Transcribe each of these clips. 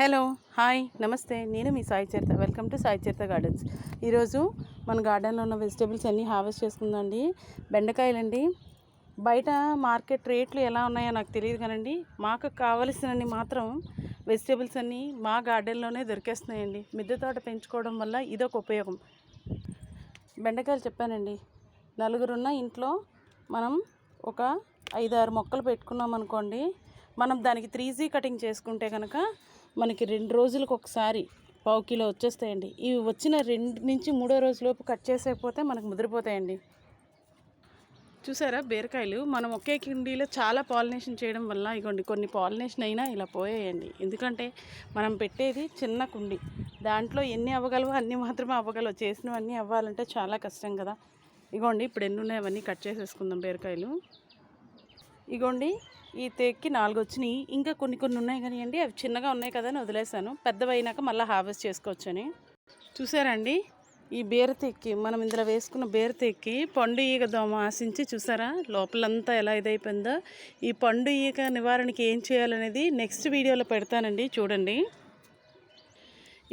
Hello hi నమస్తే, నేను మీ Sai Charitha. Welcome to Sai Charitha gardens. ఈరోజు మన గార్డెన్లో ఉన్న వెజిటేబుల్స్ అన్నీ హార్వెస్ట్ చేసుకుందండి. బెండకాయలండి. బయట మార్కెట్ రేట్లు ఎలా ఉన్నాయో నాకు తెలియదు కానండి, మాకు కావలసినన్ని మాత్రం వెజిటేబుల్స్ అన్నీ మా గార్డెన్లోనే దొరికేస్తున్నాయండి. మిద్దె తోట పెంచుకోవడం వల్ల ఇదొక ఉపయోగం. బెండకాయలు చెప్పానండి, నలుగురున్న ఇంట్లో మనం ఒక 5-6 మొక్కలు పెట్టుకున్నాం అనుకోండి, మనం దానికి 3G కటింగ్ చేసుకుంటే కనుక మనకి 2 రోజులకు ఒకసారి 1/2 కిలో వచ్చేస్తాయండి. ఇవి వచ్చిన 2 నుంచి 3వ రోజులోపు కట్ చేసేకపోతే మనకు ముదిరిపోతాయండి. చూసారా బీరకాయలు, మనం ఒకే కుండీలో చాలా పాలినేషన్ చేయడం వల్ల ఇగోండి కొన్ని పాలినేషన్ అయినా ఇలా పోయాయండి. ఎందుకంటే మనం పెట్టేది చిన్న కుండి, దాంట్లో ఎన్ని అవ్వగలవో అన్నీ మాత్రమే అవ్వగలవు. చేసినవన్నీ అవ్వాలంటే చాలా కష్టం కదా. ఇగోండి ఇప్పుడు ఎన్ని ఉన్నాయి అవన్నీ కట్ చేసేసుకుందాం బీరకాయలు. ఇగోండి ఈ తేక్కి 4 వచ్చినాయి, ఇంకా కొన్ని ఉన్నాయి కానీ అండి అవి చిన్నగా ఉన్నాయి కదా అని వదిలేసాను. పెద్దవైనాక మళ్ళీ హార్వెస్ట్ చేసుకోవచ్చని. చూసారండి ఈ బీరతెక్కి, మనం ఇందులో వేసుకున్న బీరతెక్కి పండు ఈగ దోమ ఆశించి చూసారా లోపలంతా ఎలా ఇదైపోయిందో. ఈ పండు ఈగ నివారణకి ఏం చేయాలనేది నెక్స్ట్ వీడియోలో పెడతానండి, చూడండి.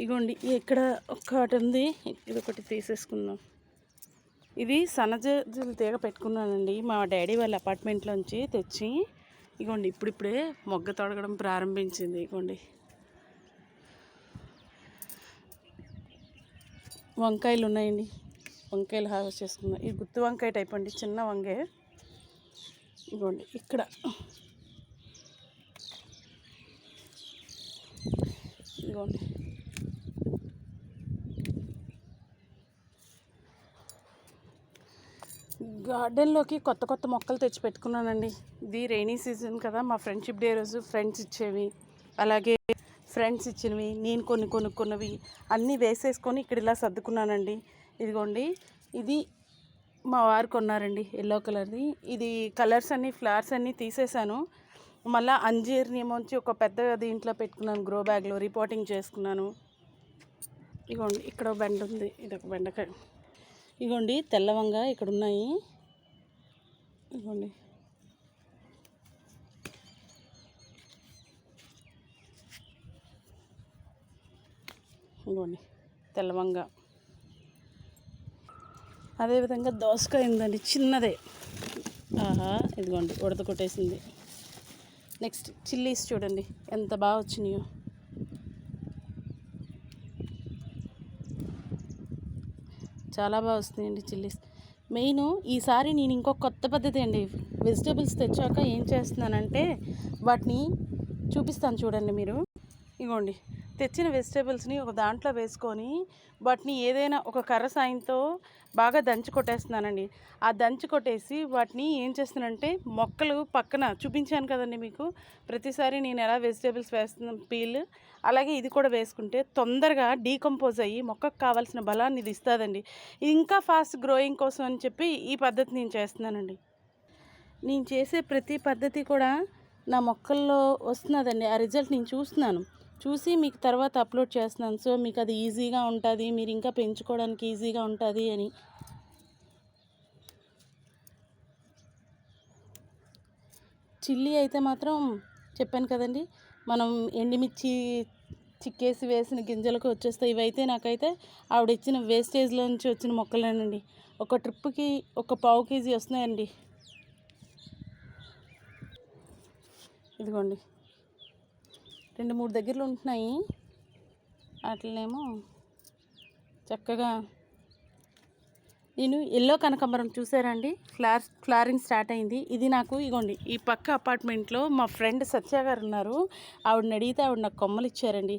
ఇగోండి ఇక్కడ ఒకటి ఉంది, ఇది ఒకటి తీసేసుకుందాం. ఇది సన్నజాజుల తీగ పెట్టుకున్నానండి, మా డాడీ వాళ్ళ అపార్ట్మెంట్లోంచి తెచ్చి. ఇగోండి ఇప్పుడిప్పుడే మొగ్గ తొడగడం ప్రారంభించింది. ఇగోండి వంకాయలు ఉన్నాయండి, వంకాయలు హార్వెస్ట్ చేసుకున్నాం. ఇది గుత్తి వంకాయ టైప్ అండి, చిన్న వంగే. ఇగోండి ఇక్కడ ఇగోండి గార్డెన్లోకి కొత్త మొక్కలు తెచ్చి పెట్టుకున్నానండి. ఇది రైనీ సీజన్ కదా, మా ఫ్రెండ్షిప్ డే రోజు ఫ్రెండ్స్ ఇచ్చేవి, అలాగే ఫ్రెండ్స్ ఇచ్చినవి, నేను కొనుక్కున్నవి అన్నీ వేసేసుకొని ఇక్కడ ఇలా సర్దుకున్నానండి. ఇదిగోండి ఇది మా వారు కొన్నారండి, ఎల్లో కలర్ది. ఇది కలర్స్ అన్నీ ఫ్లవర్స్ అన్నీ తీసేసాను. మళ్ళీ అంజీర్నియమొంచి ఒక పెద్ద దీంట్లో పెట్టుకున్నాను, గ్రో బ్యాగ్లో రిపోర్టింగ్ చేసుకున్నాను. ఇగోండి ఇక్కడ బెండ ఉంది, ఇది ఒక బెండకాయ. ఇగోండి తెల్లవంగ ఇక్కడ ఉన్నాయి. ఇగోండి ఇగోండి తెల్లవంగ. అదేవిధంగా దోసకాయ ఉందండి, చిన్నదే. ఆహా ఇదిగోండి ఉడత కొట్టేసింది. నెక్స్ట్ చిల్లీస్ చూడండి ఎంత బాగా వచ్చినాయో. చాలా బాగా వస్తున్నాయండి చిల్లీస్. మెయిన్ ఈసారి నేను ఇంకొక కొత్త పద్ధతి అండి, వెజిటేబుల్స్ తెచ్చాక ఏం చేస్తున్నానంటే వాటిని చూపిస్తాను చూడండి మీరు. ఇగోండి తెచ్చిన వెజిటేబుల్స్ని ఒక దాంట్లో వేసుకొని వాటిని ఏదైనా ఒక కర్ర సాయంతో బాగా దంచి కొట్టేస్తున్నానండి. ఆ దంచి కొట్టేసి వాటిని ఏం చేస్తున్నానంటే మొక్కలు పక్కన చూపించాను కదండి మీకు, ప్రతిసారి నేను ఎలా వెజిటేబుల్స్ వేస్తున్నాను పీల్, అలాగే ఇది కూడా వేసుకుంటే తొందరగా డీకంపోజ్ అయ్యి మొక్కకు కావాల్సిన బలాన్ని ఇది ఇస్తుందండి. ఇంకా ఫాస్ట్ గ్రోయింగ్ కోసం అని చెప్పి ఈ పద్ధతి నేను చేస్తున్నానండి. నేను చేసే ప్రతి పద్ధతి కూడా నా మొక్కల్లో వస్తున్నదండి. ఆ రిజల్ట్ నేను చూసి మీకు తర్వాత అప్లోడ్ చేస్తున్నాను. సో మీకు అది ఈజీగా ఉంటుంది, మీరు ఇంకా పెంచుకోవడానికి ఈజీగా ఉంటుంది అని. చిల్లీ అయితే మాత్రం చెప్పాను కదండి, మనం ఎండుమిర్చి చిక్కేసి వేసిన గింజలకు వచ్చేస్తాయి. ఇవైతే నాకైతే ఆవిడ ఇచ్చిన వేస్టేజ్లో నుంచి వచ్చిన మొక్కలేనండి. ఒక ట్రిప్కి ఒక 1/2 kg వస్తున్నాయండి. ఇదిగోండి 2-3 దగ్గరలో ఉంటున్నాయి. వాటినేమో చక్కగా నేను ఎల్లో కనకాంబరం చూసారండి, ఫ్లారింగ్ స్టార్ట్ అయింది. ఇది నాకు ఇగోండి ఈ పక్క అపార్ట్మెంట్లో మా ఫ్రెండ్ సత్య గారు ఉన్నారు, ఆవిడని అడిగితే ఆవిడ నాకు కొమ్మలు ఇచ్చారండి.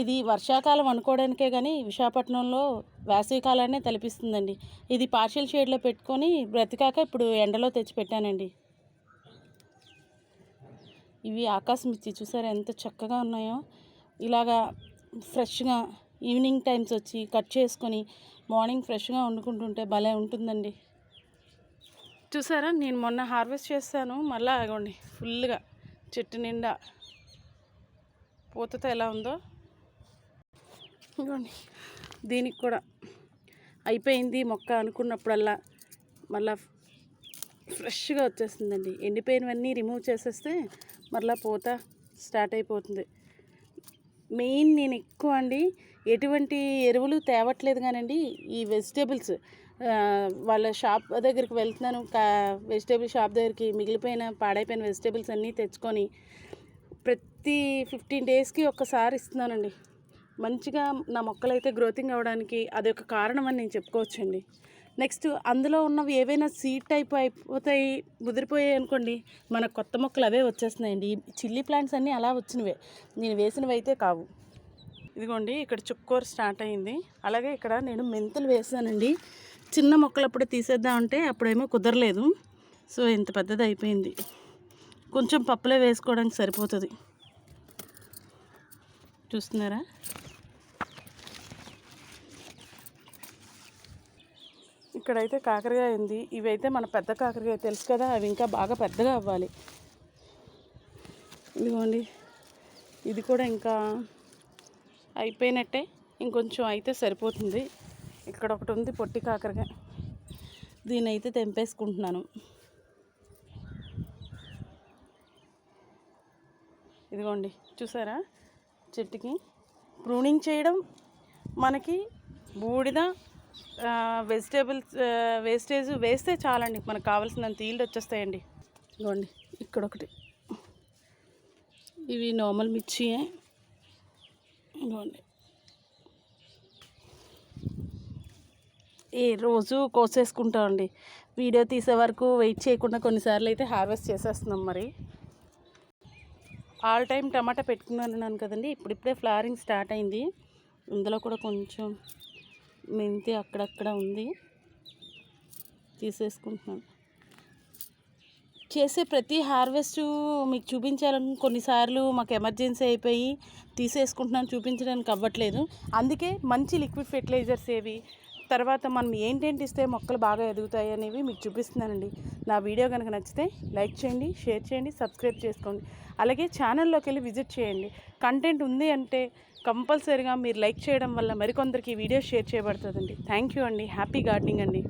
ఇది వర్షాకాలం అనుకోవడానికే కానీ విశాఖపట్నంలో వేసవికాలాన్నే తలపిస్తుందండి. ఇది పార్షియల్ షేడ్లో పెట్టుకొని బ్రతికాక ఇప్పుడు ఎండలో తెచ్చి పెట్టానండి. ఇవి ఆకాశం మిర్చి చూసారా ఎంత చక్కగా ఉన్నాయో. ఇలాగా ఫ్రెష్గా ఈవినింగ్ టైమ్స్ వచ్చి కట్ చేసుకొని మార్నింగ్ ఫ్రెష్గా వండుకుంటుంటే భలే ఉంటుందండి. చూసారా నేను మొన్న హార్వెస్ట్ చేస్తాను, మళ్ళీ ఇగోండి ఫుల్గా చెట్టు నిండా పూతతో ఎలా ఉందో. ఇగోండి దీనికి కూడా అయిపోయింది మొక్క అనుకున్నప్పుడల్లా మళ్ళీ ఫ్రెష్గా వచ్చేస్తుందండి. ఎండిపోయినవన్నీ రిమూవ్ చేసేస్తే మరలా పూత స్టార్ట్ అయిపోతుంది. మెయిన్ నేను ఎక్కువ అండి ఎటువంటి ఎరువులు తేవట్లేదు కానండి, ఈ వెజిటేబుల్స్ వాళ్ళ షాప్ దగ్గరికి వెళ్తున్నాను, వెజిటేబుల్ షాప్ దగ్గరికి మిగిలిపోయిన పాడైపోయిన వెజిటేబుల్స్ అన్నీ తెచ్చుకొని ప్రతి 15 డేస్కి ఒక్కసారి ఇస్తున్నానండి. మంచిగా నా మొక్కలు అయితే గ్రోతింగ్ అవ్వడానికి అదొక కారణం అని నేను చెప్పుకోవచ్చండి. నెక్స్ట్ అందులో ఉన్నవి ఏవైనా సీడ్ టైప్ అయిపోతాయి, ముదిరిపోయాయి అనుకోండి, మన కొత్త మొక్కలు అవే వచ్చేస్తున్నాయండి. చిల్లీ ప్లాంట్స్ అన్నీ అలా వచ్చినవే, నేను వేసినవి అయితే కావు. ఇదిగోండి ఇక్కడ చుక్కూర స్టార్ట్ అయింది. అలాగే ఇక్కడ నేను మెంతులు వేసానండి. చిన్న మొక్కలు అప్పుడే తీసేద్దామంటే అప్పుడేమో కుదరలేదు. సో ఇంత పెద్దది అయిపోయింది. కొంచెం పప్పులో వేసుకోవడానికి సరిపోతుంది. చూస్తున్నారా? ఇక్కడైతే కాకరకాయ ఉంది. ఇవైతే మన పెద్ద కాకరకాయ తెలుసు కదా, అవి ఇంకా బాగా పెద్దగా అవ్వాలి. ఇదిగోండి ఇది కూడా ఇంకా అయిపోయినట్టే, ఇంకొంచెం అయితే సరిపోతుంది. ఇక్కడ ఒకటి ఉంది పొట్టి కాకరకాయ, దీని అయితే తెంపేసుకుంటున్నాను. ఇదిగోండి చూసారా, చెట్టుకి ప్రూనింగ్ చేయడం, మనకి బూడిద వెజిటేబుల్స్ వేస్టేజ్ వేస్తే చాలండి, మనకు కావాల్సినంత ఈల్డ్ వచ్చేస్తాయండి. ఇదిగోండి ఇక్కడ ఒకటి, ఇవి నార్మల్ మిర్చియే. ఇదిగోండి రోజు కోసేసుకుంటామండి. వీడియో తీసే వరకు వెయిట్ చేయకుండా కొన్నిసార్లు అయితే హార్వెస్ట్ చేసేస్తున్నాం. మరి ఆల్ టైం టమాటా పెట్టుకున్నాను కదండి, ఇప్పుడిప్పుడే ఫ్లవరింగ్ స్టార్ట్ అయింది. ఇందులో కూడా కొంచెం మెంతి అక్కడక్కడ ఉంది, తీసేసుకుంటున్నాను. చేసే ప్రతి హార్వెస్ట్ మీకు చూపించాలని కొన్నిసార్లు మాకు ఎమర్జెన్సీ అయిపోయి తీసేసుకుంటున్నాను, చూపించడానికి అవ్వట్లేదు. అందుకే మంచి లిక్విడ్ ఫెర్టిలైజర్స్ ఏవి, తర్వాత మనం ఏంటేంటి ఇస్తే మొక్కలు బాగా ఎదుగుతాయి అనేవి మీకు చూపిస్తున్నానండి. నా వీడియో కనుక నచ్చితే లైక్ చేయండి, షేర్ చేయండి, సబ్స్క్రైబ్ చేసుకోండి. అలాగే ఛానల్లోకి వెళ్ళి విజిట్ చేయండి. కంటెంట్ ఉంది అంటే కంపల్సరీగా మీరు లైక్ చేయడం వల్ల మరికొందరికి వీడియో షేర్ చేయబడుతుందండి. థ్యాంక్ యూ అండి. హ్యాపీ గార్డెనింగ్ అండి.